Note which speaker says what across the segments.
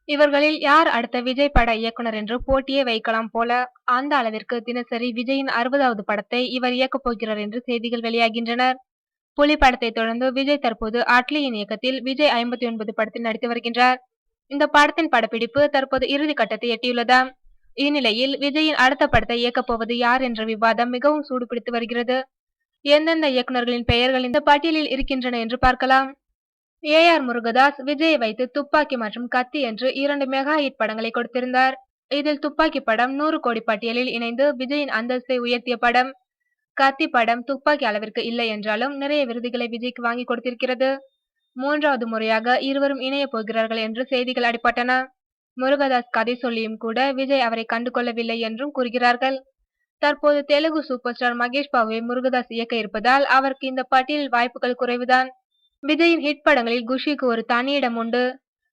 Speaker 1: இவர்களில் யார் அடுத்த விஜய் பட இயக்குனர் என்று போட்டியே வைக்கலாம் போல. அந்த அளவிற்கு தினசரி விஜயின் 60வது படத்தை இவர் இயக்கப் போகிறார் என்று செய்திகள் வெளியாகின்றன. புலி படத்தை தொடர்ந்து விஜய் தற்போது அட்லியின் இயக்கத்தில் விஜய் 59 படத்தில் நடித்து வருகின்றார். இந்த படத்தின் படப்பிடிப்பு தற்போது இறுதி கட்டத்தை எட்டியுள்ளதாம். இந்நிலையில் விஜயின் அடுத்த படத்தை இயக்கப் போவது யார் என்ற விவாதம் மிகவும் சூடுபிடித்து வருகிறது. எந்தெந்த இயக்குனர்களின் பெயர்கள் இந்த பட்டியலில் இருக்கின்றன என்று பார்க்கலாம். AR முருகதாஸ் விஜயை வைத்து துப்பாக்கி மற்றும் கத்தி என்று 2 மெகா ஹிட் படங்களை கொடுத்திருந்தார். இதில் துப்பாக்கி படம் 100 கோடி பட்டியலில் இணைந்து விஜயின் அந்தஸ்தை உயர்த்திய படம். கத்தி படம் துப்பாக்கி அளவிற்கு இல்லை என்றாலும் நிறைய விருதுகளை விஜய்க்கு வாங்கி கொடுத்திருக்கிறது. 3வது முறையாக இருவரும் இணைய போகிறார்கள் என்று செய்திகள் அடிபட்டன. முருகதாஸ் கதை சொல்லியும் கூட விஜய் அவரை கண்டுகொள்ளவில்லை என்றும் கூறுகிறார்கள். தற்போது தெலுங்கு சூப்பர் ஸ்டார் மகேஷ் பாபுவை முருகதாஸ் இயக்க இருப்பதால் அவருக்கு இந்த பட்டியலில் வாய்ப்புகள் குறைவுதான். விஜயின் ஹிட் படங்களில் குஷிக்கு ஒரு தனி இடம் உண்டு.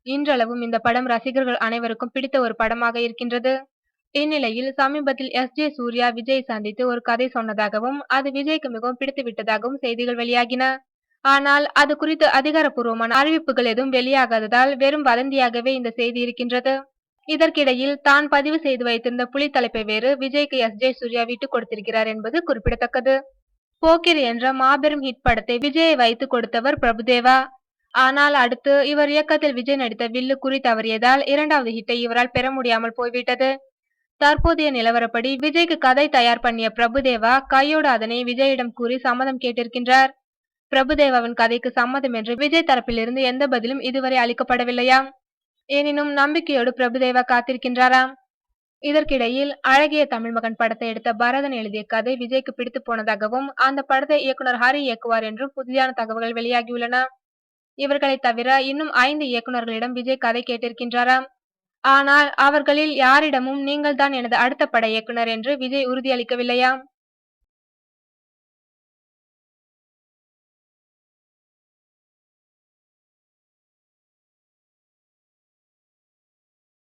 Speaker 1: இன்றளவும் இந்த படம் ரசிகர்கள் அனைவருக்கும் பிடித்த ஒரு படமாக இருக்கின்றது. இந்நிலையில் சமீபத்தில் SJ சூர்யா விஜயை சந்தித்து ஒரு கதை சொன்னதாகவும் அது விஜய்க்கு மிகவும் பிடித்து விட்டதாகவும் செய்திகள் வெளியாகின. ஆனால் அது குறித்து அதிகாரப்பூர்வமான அறிவிப்புகள் எதுவும் வெளியாகாததால் வெறும் வதந்தியாகவே இந்த செய்தி இருக்கின்றது. இதற்கிடையில் தான் பதிவு செய்து வைத்திருந்த புலி தலைப்பை வேறு விஜய்க்கு SJ சூர்யா விட்டுக் கொடுத்திருக்கிறார் என்பது குறிப்பிடத்தக்கது. போக்கிரி என்ற மாபெரும் ஹிட் படத்தை விஜயை வைத்து கொடுத்தவர் பிரபுதேவா. ஆனால் அடுத்து இவர் இயக்கத்தில் விஜய் நடித்த வில்லு குறி தவறியதால் 2வது ஹிட்டை இவரால் பெற முடியாமல் போய்விட்டது. தற்போதைய நிலவரப்படி விஜய்க்கு கதை தயார் பண்ணிய பிரபுதேவா கையோடு அதனை விஜயிடம் கூறி சம்மதம் கேட்டிருக்கின்றார். பிரபுதேவாவின் கதைக்கு சம்மதம் என்று விஜய் தரப்பிலிருந்து எந்த பதிலும் இதுவரை அளிக்கப்படவில்லையாம். எனினும் நம்பிக்கையோடு பிரபுதேவா காத்திருக்கின்றாராம். இதற்கிடையில் அழகிய தமிழ் மகன் படத்தை எடுத்த பரதன் எழுதிய கதை விஜய்க்கு பிடித்து போனதாகவும் அந்த படத்தை இயக்குனர் ஹரி இயக்குவார் என்றும் புதியான தகவல்கள் வெளியாகியுள்ளன. இவர்களை தவிர இன்னும் 5 இயக்குனர்களிடம் விஜய் கதை கேட்டிருக்கின்றாராம். ஆனால் அவர்களில் யாரிடமும் நீங்கள் தான் எனது அடுத்த பட இயக்குனர் என்று விஜய் உறுதியளிக்கவில்லையாம்.